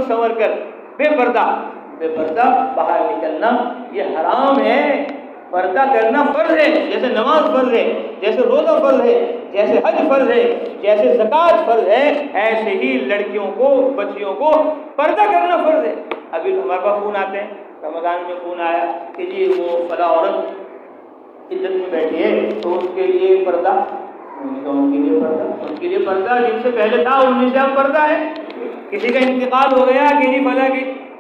سنور کر بے پردہ باہر نکلنا یہ حرام ہے۔ پردہ کرنا فرض ہے، جیسے نماز فرض ہے، جیسے روزہ فرض ہے، جیسے حج فرض ہے، جیسے زکوٰۃ فرض ہے، ایسے ہی لڑکیوں کو، بچیوں کو پردہ کرنا فرض ہے۔ ابھی ہمارے پاس فون آتے ہیں، رمضان میں فون آیا کہ جی وہ فلاں عورت عدت میں بیٹھی ہے تو اس کے لیے پردہ، ان کے لیے پردہ جن سے پہلے تھا ان سے اب پردہ ہے۔ کسی کا انتقال ہو گیا کہ نہیں فلاں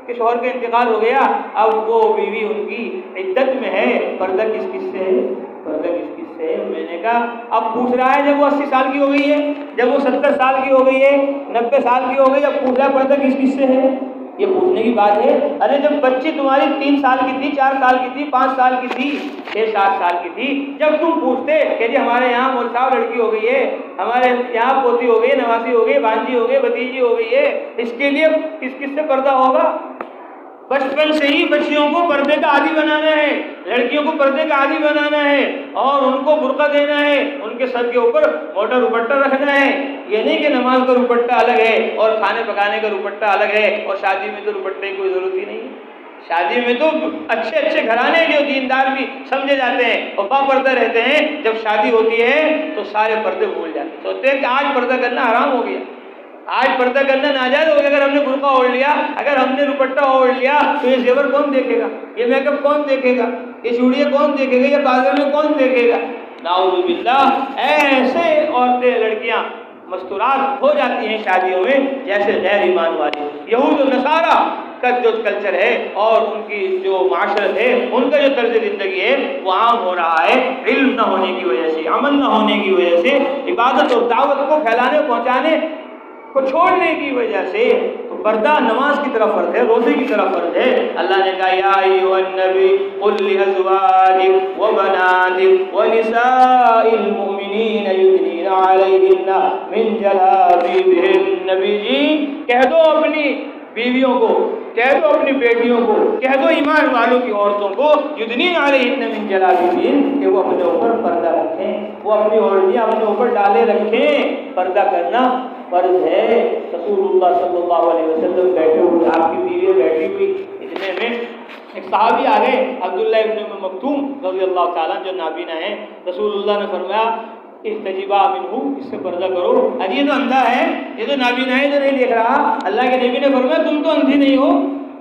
کے شوہر کا انتقال ہو گیا، اب وہ بیوی ان کی عدت میں ہے، پردہ کس کس سے ہے؟ پردہ کس کس سے ہے؟ میں نے کہا اب پوچھ رہا ہے جب وہ 80 سال کی ہو گئی ہے، جب وہ 70 سال کی ہو گئی ہے، 90 سال کی ہو گئی، اب پوچھ رہا ہے پردہ کس کس سے ہے؟ یہ پوچھنے کی بات ہے۔ ارے جب بچی تمہاری 3 سال کی تھی، 4 سال کی تھی، 5 سال کی تھی، 6-7 سال کی تھی، جب تم پوچھتے کہ جی ہمارے یہاں مول صاحب لڑکی ہو گئی ہے، ہمارے یہاں پوتی ہو گئی، نواسی ہو گئی، بھانجی ہو گئی، بھتیجی ہو گئی ہے، اس کے لیے کس کس سے پردہ ہوگا؟ بچپن سے ہی بچیوں کو پردے کا عادی بنانا ہے، لڑکیوں کو پردے کا عادی بنانا ہے، اور ان کو برقع دینا ہے، ان کے سر کے اوپر موٹا دوپٹہ رکھنا ہے۔ یہ نہیں کہ نماز کا دوپٹہ الگ ہے اور کھانے پکانے کا دوپٹہ الگ ہے، اور شادی میں تو دوپٹے کی کوئی ضرورت ہی نہیں ہے۔ شادی میں تو اچھے اچھے گھرانے جو دیندار بھی سمجھے جاتے ہیں اور باپردہ رہتے ہیں، جب شادی ہوتی ہے تو سارے پردے بھول جاتے ہیں، سوچتے ہیں کہ آج پردہ کرنا حرام ہو گیا، آج پردہ کرنا ناجائز ہو گیا۔ اگر ہم نے برقع اوڑھ لیا، اگر ہم نے دوپٹہ اوڑھ لیا تو یہ زیور کون دیکھے گا؟ یہ میک اپ کون دیکھے گا؟ یہ چوڑیاں کون دیکھے گا؟ یہ کاجل میں کون دیکھے گا؟ نعوذ باللہ۔ ایسے عورتیں، لڑکیاں مستورات ہو جاتی ہیں شادیوں میں جیسے غیر ایمان والی۔ یہود و نصارہ کا جو کلچر ہے اور ان کی جو معاشرت ہے، ان کا جو طرز زندگی ہے وہ عام ہو رہا ہے، علم نہ ہونے کی وجہ سے، عمل نہ ہونے کی وجہ سے، عبادت اور دعوت کو پھیلانے پہنچانے کو چھوڑنے کی وجہ سے۔ تو پردہ نماز کی طرف فرض ہے، روزے کی طرف فرض ہے۔ اللہ نے کہا یا ایھا النبی قل لازواجک وبناتک ونساء المؤمنین یدنین علیہن من جلابیبہن۔ نبی جی کہہ دو اپنی بیویوں کو، کہہ دو اپنی بیٹیوں کو، کہہ دو ایمان والوں کی عورتوں کو، یدنین علیہن من جلابیبہن، کہ وہ اپنے اوپر پردہ رکھیں، وہ اپنی اوڑھنیاں اپنے اوپر ڈالے رکھیں۔ پردہ کرنا فرض ہے۔ رسول اللہ صلی اللہ علیہ وسلم بیٹھے ہوئے، آپ کی بیوی بیٹھی ہوئی، اتنے میں ایک صحابی آ گئے، عبداللہ ابن مکتوم رضی اللہ تعالیٰ جو نابینا ہیں۔ رسول اللہ نے فرمایا احتجبا منہ، اس سے پردہ کرو۔ ارے یہ تو اندھا ہے، یہ تو نابینا ہے، تو نہیں دیکھ رہا۔ اللہ کے نبی نے فرمایا تم تو اندھی نہیں ہو،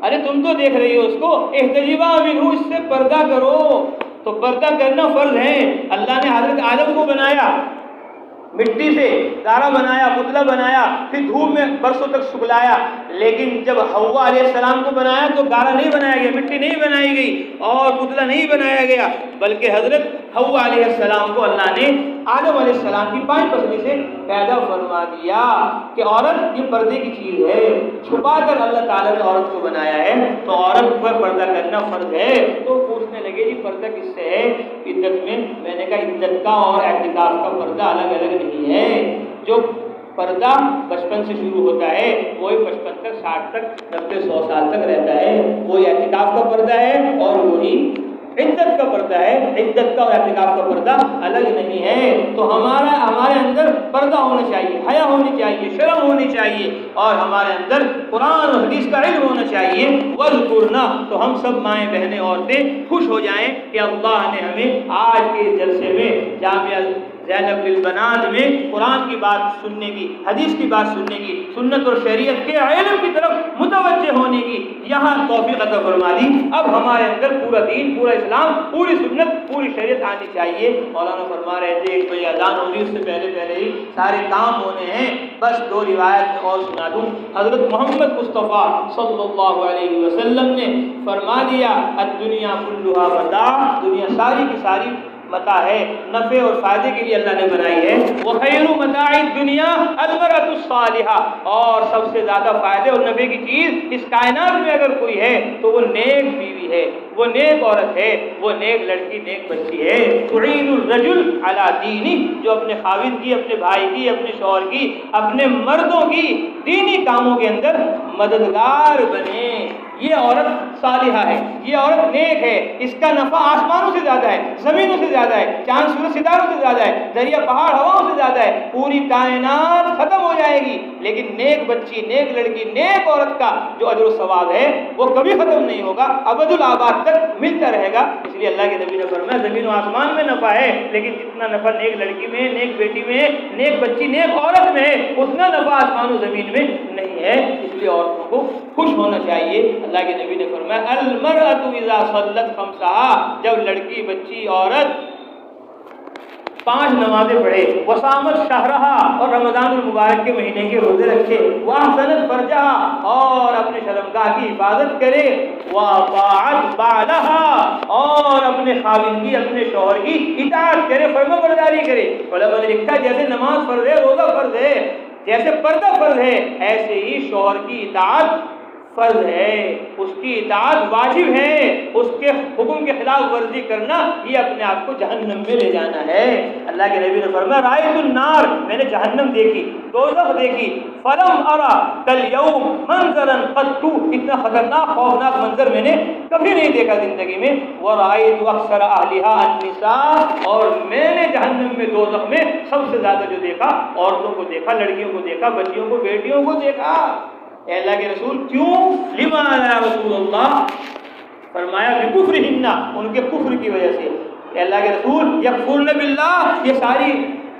ارے تم تو دیکھ رہی ہو اس کو، احتجبا منہ، اس سے پردہ کرو۔ تو پردہ کرنا فرض ہے۔ اللہ نے حضرت آدم کو بنایا، مٹی سے گارا بنایا، پتلا بنایا، پھر دھوپ میں برسوں تک سکھلایا، لیکن جب حوا علیہ السلام کو بنایا تو گارا نہیں بنایا گیا، مٹی نہیں بنائی گئی اور پتلا نہیں بنایا گیا، بلکہ حضرت حوا علیہ السلام کو اللہ نے آدم علیہ السلام کی بائیں پسلی سے پیدا فرما دیا کہ عورت یہ پردے کی چیز ہے، چھپا کر اللہ تعالیٰ نے عورت کو بنایا ہے، تو عورت پر پردہ کرنا فرض ہے۔ تو پوچھنے لگے جی پردہ کس سے ہے عدت میں نے کہا عدت کا اور اعتکاف کا پردہ الگ الگ نہیں ہے۔ جو پردہ بچپن سے شروع ہوتا ہے وہی 55 تک، 60 تک، 90، 100 سال تک رہتا ہے، وہی اعتکاف کا پردہ ہے، اور وہی عدت کا پردہ ہے۔ عدت کا اور اعتکاف کا پردہ الگ نہیں ہے۔ تو ہمارے اندر پردہ ہونا چاہیے، حیا ہونی چاہیے، شرم ہونی چاہیے، اور ہمارے اندر قرآن اور حدیث کا علم ہونا چاہیے۔ وَاذْكُرْنَا، تو ہم سب مائیں بہنیں عورتیں خوش ہو جائیں کہ اللہ نے ہمیں آج کے جلسے میں جامعہ زینب للبنات میں قرآن کی بات سننے کی، حدیث کی بات سننے کی، سنت اور شریعت کے علم کی طرف متوجہ ہونے کی یہاں توفیق عطا فرما دی۔ اب ہمارے اندر پورا دین، پورا اسلام، پوری سنت، پوری شریعت آنی چاہیے۔ مولانا فرما رہے تھے 1 بجے اذان ہوگی، اس سے پہلے ہی سارے کام ہونے ہیں۔ بس 2 روایت میں اور سنا دوں۔ حضرت محمد مصطفیٰ صلی اللہ علیہ وسلم نے فرما دیا الدنیا کلھا متاع، دنیا ساری کی ساری متاع ہے، نفع اور فائدے کے لیے اللہ نے بنائی ہے۔ وخیر متاع الدنیا المرأة الصالحہ، اور سب سے زیادہ فائدے اور نفع کی چیز اس کائنات میں اگر کوئی ہے تو وہ نیک بیوی ہے، وہ نیک عورت ہے، وہ نیک لڑکی، نیک بچی ہے۔ تعین الرجل علی دینی، جو اپنے خاوند کی، اپنے بھائی کی، اپنے شوہر کی، اپنے مردوں کی دینی کاموں کے اندر مددگار بنے، یہ عورت صالحہ ہے، یہ عورت نیک ہے، اس کا نفع آسمانوں سے زیادہ ہے، زمینوں سے زیادہ ہے، چاند سورج ستاروں سے زیادہ ہے، دریا پہاڑ ہواؤں سے زیادہ ہے، پوری کائنات ختم ہو جائے گی لیکن نیک بچی، نیک لڑکی، نیک عورت کا جو اجر و ثواب ہے وہ کبھی ختم نہیں ہوگا، ابد الآباد تک ملتا رہے گا۔ اس لیے اللہ کے نبی نے فرمایا زمین و آسمان میں نفع ہے، لیکن جتنا نفع نیک لڑکی میں، نیک بیٹی میں، نیک بچی، نیک عورت میں ہے، اتنا نفع آسمان و زمین میں نہیں ہے۔ اس لیے عورتوں کو خوش ہونا چاہیے۔ اللہ کے نبی نے فرمایا المرأة اذا صلت خمسها، جب لڑکی، بچی، عورت 5 نمازیں پڑھے، وصامت شہرہا، اور رمضان المبارک کے مہینے کے روزے رکھے، واحسنت فرجہا، اور اپنے شرمگاہ کی حفاظت کرے، واطاعت بعلہا، اور اپنے خاوند کی، اپنے شوہر کی اطاعت کرے، فرما برداری کرے۔ علماء نے لکھا جیسے نماز فرض ہے، روزہ فرض ہے، جیسے پردہ فرض ہے، ایسے ہی شوہر کی اطاعت فرض ہے، اس کی اطاعت واجب ہے۔ اس کے حکم کے خلاف ورزی کرنا یہ اپنے آپ کو جہنم میں لے جانا ہے۔ اللہ کے نبی نے فرمایا رأیت النار، میں نے جہنم دیکھی، دوزخ دیکھی، فلم ارا کالیوم منظرا قط، اتنا خطرناک خوفناک منظر میں نے کبھی نہیں دیکھا زندگی میں۔ ورأیت اکثر اہلہا النساء، اور میں نے جہنم میں، دوزخ میں سب سے زیادہ جو دیکھا، عورتوں کو دیکھا، لڑکیوں کو دیکھا، بچیوں کو، بیٹیوں کو دیکھا۔ اے اللہ کے رسول کیوں؟ لما یا رسول اللہ، فرمایا بکفرہن، ان کے کفر کی وجہ سے۔ اے اللہ کے رسول یکفرن باللہ، یہ ساری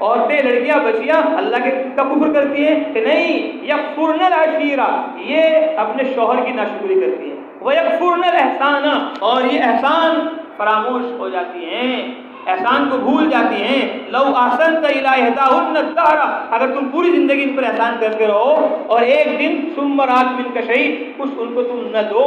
عورتیں، لڑکیاں، بچیاں اللہ کے کا کفر کرتی ہیں کہ نہیں؟ یکفرن العشیرہ، یہ اپنے شوہر کی ناشکری کرتی ہیں، ویکفرن الاحسان، اور یہ احسان فراموش ہو جاتی ہیں، احسان کو بھول جاتی ہیں۔ لو احسنت الی احداہن الدہر، اگر تم پوری زندگی ان پر احسان کرتے رہو اور ایک دن ثم رات منک شیء، کچھ ان کو تم نہ دو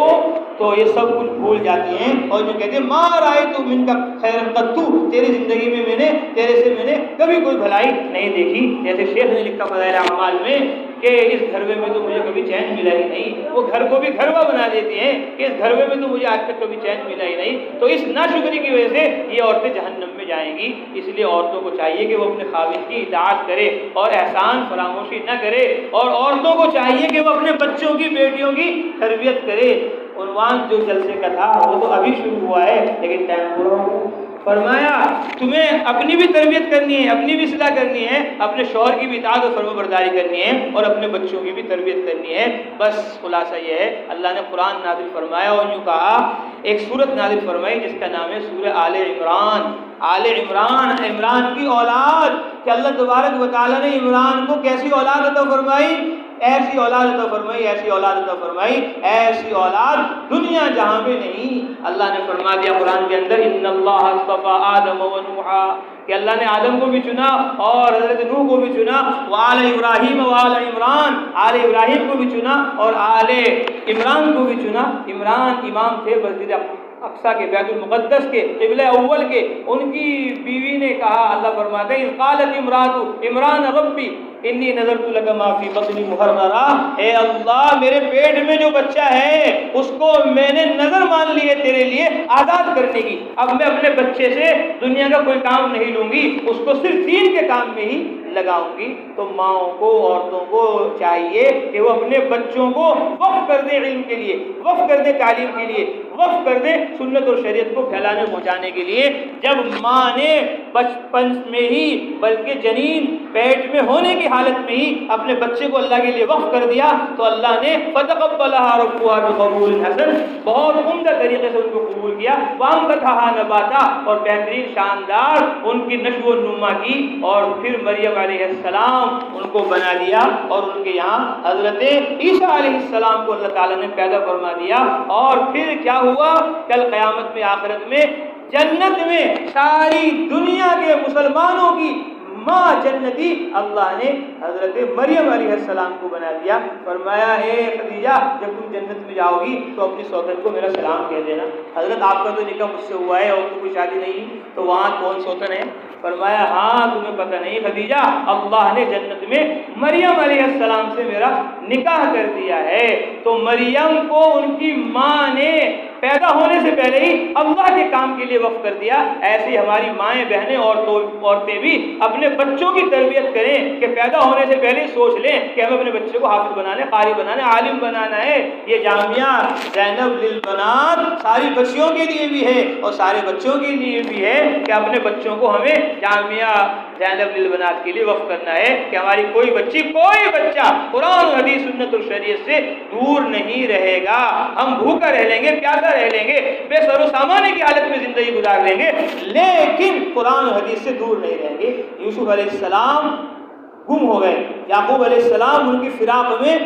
تو یہ سب کچھ بھول جاتی ہیں، اور جو کہتے ہیں ما رأیت منک خیرا قط، تیری زندگی میں میں نے، تیرے سے میں نے کبھی کوئی بھلائی نہیں دیکھی۔ جیسے شیخ نے لکھا فضائل اعمال میں کہ اس گھروے میں تو مجھے کبھی چین ملا ہی نہیں، وہ گھر کو بھی گھروا بنا دیتی ہیں کہ اس گھروے میں تو مجھے آج تک کبھی چین ملا ہی نہیں۔ تو اس ناشکری کی وجہ سے یہ عورتیں جہنم میں جائیں گی۔ اس لیے عورتوں کو چاہیے کہ وہ اپنے خاوند کی اطاعت کرے اور احسان فراموشی نہ کرے، اور عورتوں کو چاہیے کہ وہ اپنے بچوں کی، بیٹیوں کی تربیت کرے۔ عنوان جو جلسے کا تھا وہ تو ابھی شروع ہوا ہے لیکن ٹائم پورا ہو گیا۔ فرمایا تمہیں اپنی بھی تربیت کرنی ہے، اپنی بھی اصلاح کرنی ہے، اپنے شوہر کی بھی اطاعت و فرما برداری کرنی ہے، اور اپنے بچوں کی بھی تربیت کرنی ہے۔ بس خلاصہ یہ ہے، اللہ نے قرآن نازل فرمایا اور یوں کہا، ایک سورت نازل فرمائی جس کا نام ہے سورہ آل عمران۔ آل عمران، عمران کی اولاد، کہ اللہ تبارک و تعالیٰ نے عمران کو کیسی اولاد عطا فرمائی؟ ایسی اولاد عطا فرمائی، ایسی اولاد عطا فرمائی، ایسی اولاد دنیا جہاں پہ نہیں۔ اللہ نے فرما دیا قرآن کے اندر ان اللہ اصطفیٰ آدم و نوحا، کہ اللہ نے آدم کو بھی چنا اور حضرت نوح کو بھی چنا، وآل ابراہیم وآل عمران، آل ابراہیم کو بھی چنا اور آل عمران کو بھی چنا۔ عمران امام تھے مسجد اقصیٰ کے، بیت المقدس کے، قبلہ اول کے۔ ان کی بیوی نے کہا، اللہ فرماتے ہیں اذ قالت امرأۃ عمران ربی انی نذرت لک ما فی بطنی محررا، اے اللہ میرے پیٹ میں جو بچہ ہے اس کو میں نے نظر مان لی ہے تیرے لیے آزاد کرنے کی، اب میں اپنے بچے سے دنیا کا کوئی کام نہیں لوں گی، اس کو صرف دین کے کام میں ہی لگاؤں گی۔ تو ماؤں کو، عورتوں کو چاہیے کہ وہ اپنے بچوں کو وقف کر دیں علم کے لیے، وقف کر دیں تعلیم کے لیے، وقف کر دیں سنت اور شریعت کو پھیلانے پہنچانے کے لیے۔ جب ماں نے بچپن میں ہی، بلکہ جنین پیٹ میں ہونے کی حالت میں ہی اپنے بچے کو اللہ کے لیے وقف کر دیا تو اللہ نے فتقبلها ربها بقبول حسن، بہت عمدہ طریقے سے ان کو قبول کیا، وانبتها نباتا، اور بہترین شاندار ان کی نشو و نما کی، اور پھر مریم علیہ السلام ان کو بنا دیا، اور ان کے یہاں حضرت عیسیٰ علیہ السلام کو اللہ تعالیٰ نے پیدا فرما دیا۔ اور پھر کیا ہوا؟ کل قیامت میں، آخرت میں، جنت میں ساری دنیا کے مسلمانوں کی ماں جنتی اللہ نے حضرت مریم علیہ السلام کو بنا دیا۔ فرمایا اے خدیجہ جب تم جنت میں جاؤ گی تو اپنی سوتن کو میرا سلام کہہ دینا، حضرت آپ کا تو نکاح مجھ سے ہوا ہے اور تو کوئی شادی نہیں، تو وہاں کون سوتن ہے؟ فرمایا ہاں تمہیں پتہ نہیں خدیجہ، اللہ نے جنت میں مریم علیہ السلام سے میرا نکاح کر دیا ہے تو مریم کو ان کی ماں نے پیدا ہونے سے پہلے ہی اللہ کے کام کے لیے وقف کر دیا، ایسے ہی ہماری مائیں بہنیں عورتیں بھی اپنے بچوں کی تربیت کریں کہ پیدا ہونے سے پہلے سوچ لیں کہ ہمیں اپنے بچے کو حافظ بنانا ہے، قاری بنانا ہے، عالم بنانا ہے۔ یہ جامعہ زینب للبنات ساری بچیوں کے لیے بھی ہے اور سارے بچوں کے لیے بھی ہے کہ اپنے بچوں کو ہمیں جامعہ زینب للبنات کے لیے وقف کرنا ہے کہ ہماری کوئی بچی کوئی بچہ قرآن حدیث سنت اور شریعت سے دور نہیں رہے گا۔ ہم بھوکا رہ لیں گے، پیاسا رہ لیں گے، بے سر و سامانے کی حالت میں زندگی گزار لیں گے، لیکن قرآن حدیث سے دور نہیں رہیں گے۔ یوسف علیہ السلام گم ہو گئے، یعقوب علیہ السلام ان کی فراق میں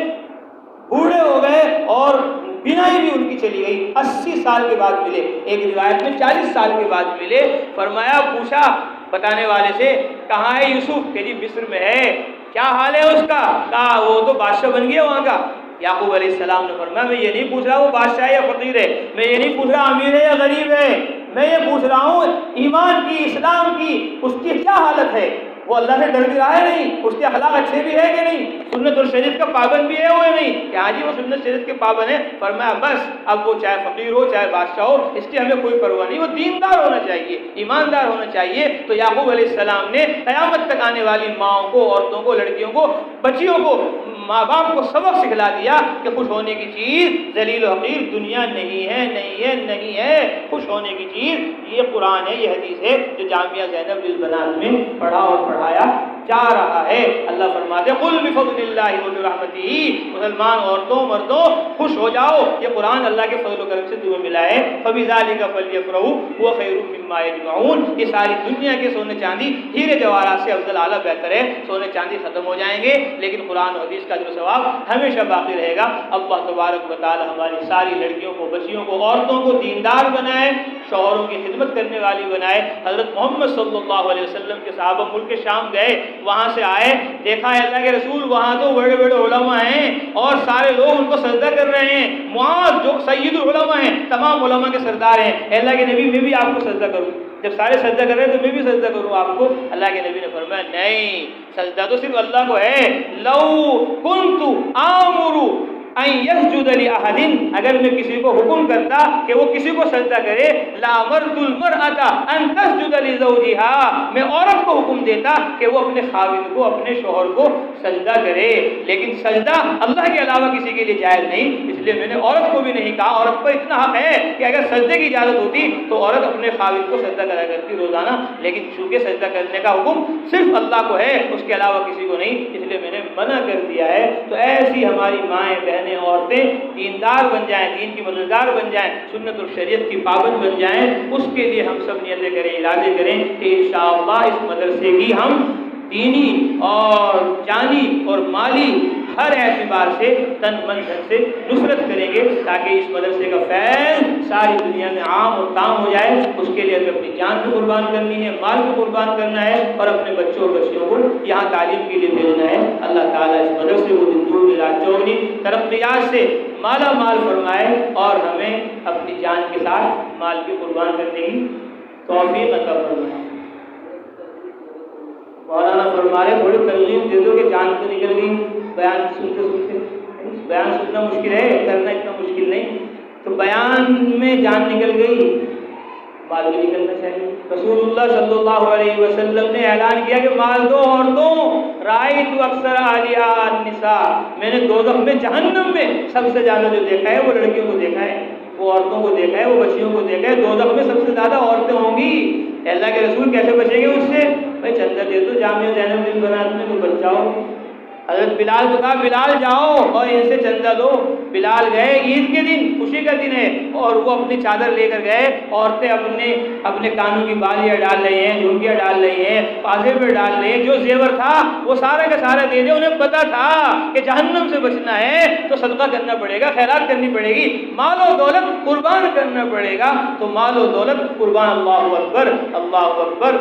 بوڑھے ہو گئے اور بینائی بھی ان کی چلی گئی، 80 سال کے بعد ملے، ایک روایت میں 40 سال کے بعد ملے۔ فرمایا، پوچھا بتانے والے سے، کہاں ہے یوسف؟ کہ جی مصر میں ہے۔ کیا حال ہے اس کا؟ کہا وہ تو بادشاہ بن گیا وہاں کا۔ یعقوب علیہ السلام نے فرمایا، میں یہ نہیں پوچھ رہا وہ بادشاہ ہے یا فقیر ہے، میں یہ نہیں پوچھ رہا امیر ہے یا غریب ہے، میں یہ پوچھ رہا ہوں ایمان کی، اسلام کی اس کی کیا حالت ہے؟ وہ اللہ سے ڈر بھی رہا ہے نہیں؟ اس کے اخلاق اچھے بھی ہے کہ نہیں؟ سنت اور شریعت کا پابند بھی ہے وہ نہیں؟ کہ ہاں جی وہ سنت شریعت کے پابند ہے۔ فرمایا بس اب وہ چاہے فقیر ہو چاہے بادشاہ ہو، اس کی ہمیں کوئی پرواہ نہیں، وہ دیندار ہونا چاہیے، ایماندار ہونا چاہیے۔ تو یعقوب علیہ السلام نے قیامت تک آنے والی ماؤں کو، عورتوں کو، لڑکیوں کو، بچیوں کو، ماں باپ کو سبق سکھلا دیا کہ خوش ہونے کی چیز ذلیل و حقیر دنیا نہیں ہے، نہیں ہے، نہیں ہے۔ خوش ہونے کی چیز یہ قرآن ہے، یہ حدیث ہے جو جامعہ زینب للبنات میں پڑھا اور پڑھایا جا رہا ہے۔ اللہ فرماتے ہیں قل بفضل اللہ وبرحمتہ، مسلمان عورتوں مردوں خوش ہو جاؤ، یہ قرآن اللہ کے فضل و کرم سے تمہیں ملا ہے۔ فبذلک فلیفرحوا هو خیر مما یجمعون، یہ ساری دنیا کے سونے چاندی ہیرے جواہرات سے افضل اعلیٰ بہتر ہے۔ سونے چاندی ختم ہو جائیں گے لیکن قرآن و حدیث کا جو ثواب ہمیشہ باقی رہے گا۔ اللہ تبارک و تعالی ہماری ساری لڑکیوں کو، بچیوں کو، عورتوں کو دیندار بنائے، شوہروں کی خدمت کرنے والی بنائے۔ حضرت محمد صلی اللہ علیہ وسلم کے صحابہ ملک شام گئے، وہاں سے آئے، دیکھا ہے اللہ کے رسول وہاں تو بڑے بڑے علماء ہیں اور سارے لوگ ان کو سجدہ کر رہے ہیں۔ معاذ جو سید العلماء ہیں، تمام علماء کے سردار ہیں، اللہ کے نبی میں بھی آپ کو سجدہ کروں؟ جب سارے سجدہ کر رہے ہیں تو میں بھی سجدہ کروں آپ کو؟ اللہ کے نبی نے فرمایا نہیں، سجدہ تو صرف اللہ کو ہے۔ لو کنت آمر ان یسجد لاحد، اگر میں کسی کو حکم کرتا کہ وہ کسی کو سجدہ کرے، لامرت المرأة ان تسجد لزوجها، میں عورت کو حکم دیتا کہ وہ اپنے خاوند کو، اپنے شوہر کو سجدہ کرے، لیکن سجدہ اللہ کے علاوہ کسی کے لیے جائز نہیں، اس لیے میں نے عورت کو بھی نہیں کہا۔ عورت پر اتنا حق ہے کہ اگر سجدے کی اجازت ہوتی تو عورت اپنے خاوند کو سجدہ کرا کرتی روزانہ، لیکن چونکہ سجدہ کرنے کا حکم صرف اللہ کو ہے، اس کے علاوہ کسی کو نہیں، اس لیے میں نے منع کر دیا ہے۔ تو ایسی ہماری مائیں بہنیں عورتیں دیندار بن جائیں، دین کی مددگار بن جائیں، سنت اور شریعت کی پابند بن جائیں، اس کے لیے ہم سب نیتیں کریں، ارادے کریں کہ انشاءاللہ اس مدرسے کی ہم دینی اور جانی اور مالی ہر اعتبار سے تن من دھن سے نصرت کریں گے تاکہ اس مدرسے کا فیض ساری دنیا میں عام اور تام ہو جائے۔ اس کے لیے ہمیں اپنی جان کو قربان کرنی ہے، مال کو قربان کرنا ہے اور اپنے بچوں اور بچیوں کو یہاں تعلیم کے لیے بھیجنا ہے۔ اللہ تعالیٰ اس مدرسے کو دن دور رات چوگنی ترقیات سے مالا مال فرمائے اور ہمیں اپنی جان کے ساتھ مال کی قربان کرنے کی توفیق عطا فرمائے۔ مولانا فرما رہے تھوڑی ترغیب دے دو کہ جان تو نکل گئی، بیان سنتے سنتے، بیان سننا مشکل ہے، کرنا اتنا مشکل نہیں، تو بیان میں جان نکل گئی، مال بھی نکلنا چاہیے۔ رسول اللہ صلی اللہ علیہ وسلم نے اعلان کیا کہ مال دو عورتوں، رائت اکثر عالیہ النساء، میں نے دوزخ میں، جہنم میں سب سے زیادہ جو دیکھا ہے وہ لڑکیوں کو دیکھا ہے، وہ عورتوں کو دیکھا ہے، وہ بچیوں کو دیکھا ہے، دوزخ میں سب سے زیادہ عورتیں ہوں گی۔ اللہ کے رسول کیسے بچیں گے اس سے؟ بھائی چندہ دے دو جامعہ زینب للبنات میں تو بچ جاؤ۔ حضرت بلال کو کہا بلال جاؤ اور ان سے چندہ دو۔ بلال گئے، عید کے دن، خوشی کا دن ہے، اور وہ اپنی چادر لے کر گئے، عورتیں اپنے کانوں کی بالیاں ڈال رہی ہیں، جھمکیاں ڈال رہی ہیں، پازے پہ ڈال رہی ہیں، جو زیور تھا وہ سارا کا سارا دے دے۔ انہیں پتا تھا کہ جہنم سے بچنا ہے تو صدقہ کرنا پڑے گا، خیرات کرنی پڑے گی، مال و دولت قربان کرنا پڑے گا، تو مال و دولت قربان۔ اللہ اکبر، اللہ اکبر۔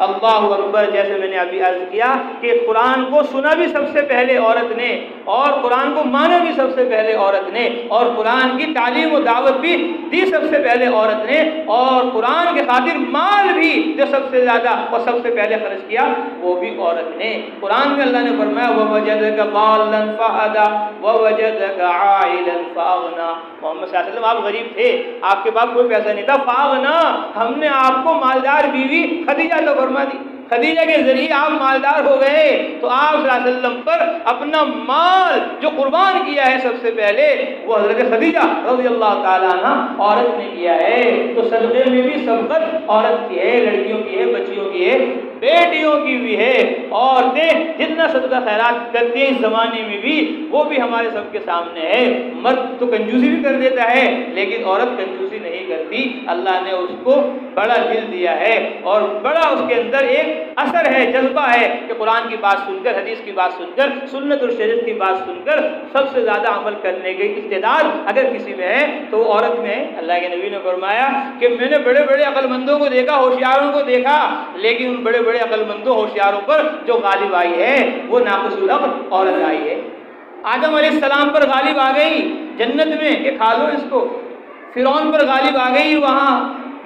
اللہ اکبر. جیسے میں نے ابھی عرض کیا کہ قرآن کو سنا بھی سب سے پہلے عورت نے، اور قرآن کو مانا بھی سب سے پہلے عورت نے، اور قرآن کی تعلیم و دعوت بھی دی سب سے پہلے عورت نے، اور قرآن کے خاطر مال بھی جو سب سے زیادہ اور سب سے پہلے خرچ کیا وہ بھی عورت نے. قرآن میں اللہ نے فرمایا وَوَجَدَكَ ضَالًّا فَهَدَىٰ وَوَجَدَكَ عَائِلًا فَأَغْنَىٰ. محمد صلی اللہ علیہ وسلم آپ غریب تھے، آپ کے پاس کوئی پیسہ نہیں تھا، فَأَغْنَىٰ ہم نے آپ کو مالدار بیوی خدیجہ تو فرما دی، خدیجہ کے ذریعے آپ مالدار ہو گئے. تو آپ صلی اللہ علیہ وسلم پر اپنا مال جو قربان کیا ہے سب سے پہلے وہ حضرت خدیجہ رضی اللہ تعالیٰ عنہ عورت نے کیا ہے. تو صدقے میں بھی سبقت عورت کی ہے، لڑکیوں کی ہے، بچیوں کی ہے، بیٹیوں کی بھی ہے. عورتیں جتنا صدقہ خیرات کرتی ہیں اس زمانے میں بھی وہ بھی ہمارے سب کے سامنے ہے. مرد تو کنجوسی بھی کر دیتا ہے لیکن عورت کنجوسی نہیں کرتی. اللہ نے اس کو بڑا دل دیا ہے اور بڑا اس کے اندر ایک اثر ہے، جذبہ ہے کہ قرآن کی بات سن کر، حدیث کی بات سن کر، سنت اور شریعت کی بات سن کر سب سے زیادہ عمل کرنے کی استعداد اگر کسی میں ہے تو وہ عورت میں ہے. اللہ کے نبی نے فرمایا کہ میں نے بڑے بڑے عقل مندوں کو دیکھا، ہوشیاروں کو دیکھا، لیکن ان بڑے بڑے عقل مندوں ہوشیاروں پر جو غالب آئی ہے وہ ناقص العقل عورت آئی ہے. آدم علیہ السلام پر غالب آ گئی جنت میں کہ کھا لو اس کو، فرعون پر غالب آ گئی وہاں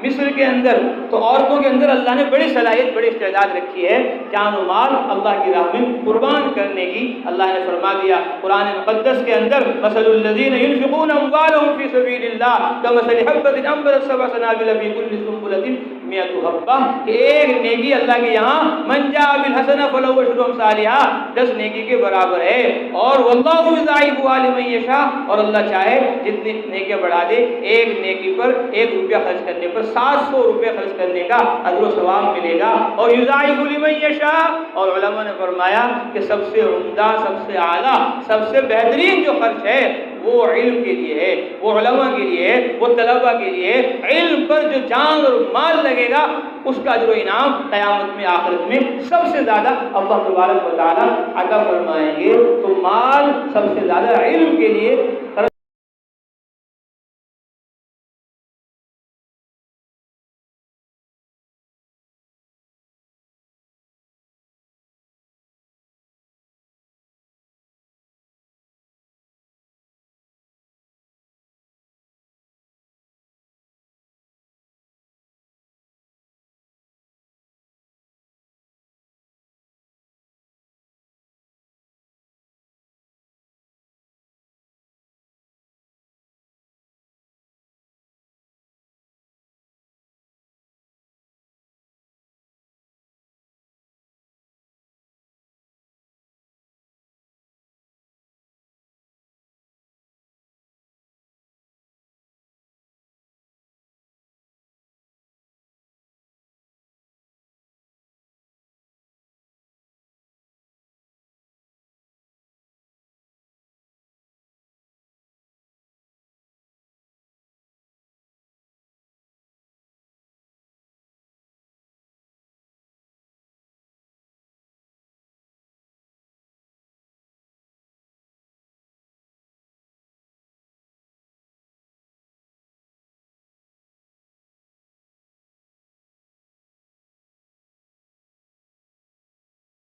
مصر کے اندر. تو عورتوں کے اندر اللہ نے بڑی صلاحیت، بڑی استعداد رکھی ہے جان و مال اللہ کی راہ میں قربان کرنے کی. اللہ نے فرما دیا قرآن مقدس کے اندر مثل الذین ينفقون اموالهم فی سبیل اللہ کمثل حبۃ انبتت سبع سنابل فی کل سنبلۃ مئۃ حبۃ. کہ ایک نیکی اللہ کے یہاں من جاء بالحسنۃ فلہ عشر امثالھا 10 نیکی کے برابر ہے. اور واللہ یضاعف لمن یشاء، اور اللہ چاہے جتنی نیکیاں بڑھا دے، ایک نیکی پر 1 روپیہ خرچ کرنے پر 700 روپے خرچ کرنے کا اجر و ثواب ملے گا. اور یضاعف لمن یشاء، اور علماء نے فرمایا کہ سب سے عمدہ، سب سے اعلیٰ، سب سے بہترین جو خرچ ہے وہ علم کے لیے ہے، وہ علماء کے لیے ہے، وہ طلباء کے لیے. علم پر جو جان اور مال لگے گا اس کا اجر و انعام قیامت میں آخرت میں سب سے زیادہ اللہ تبارک و تعالیٰ عطا فرمائیں گے. تو مال سب سے زیادہ علم کے لیے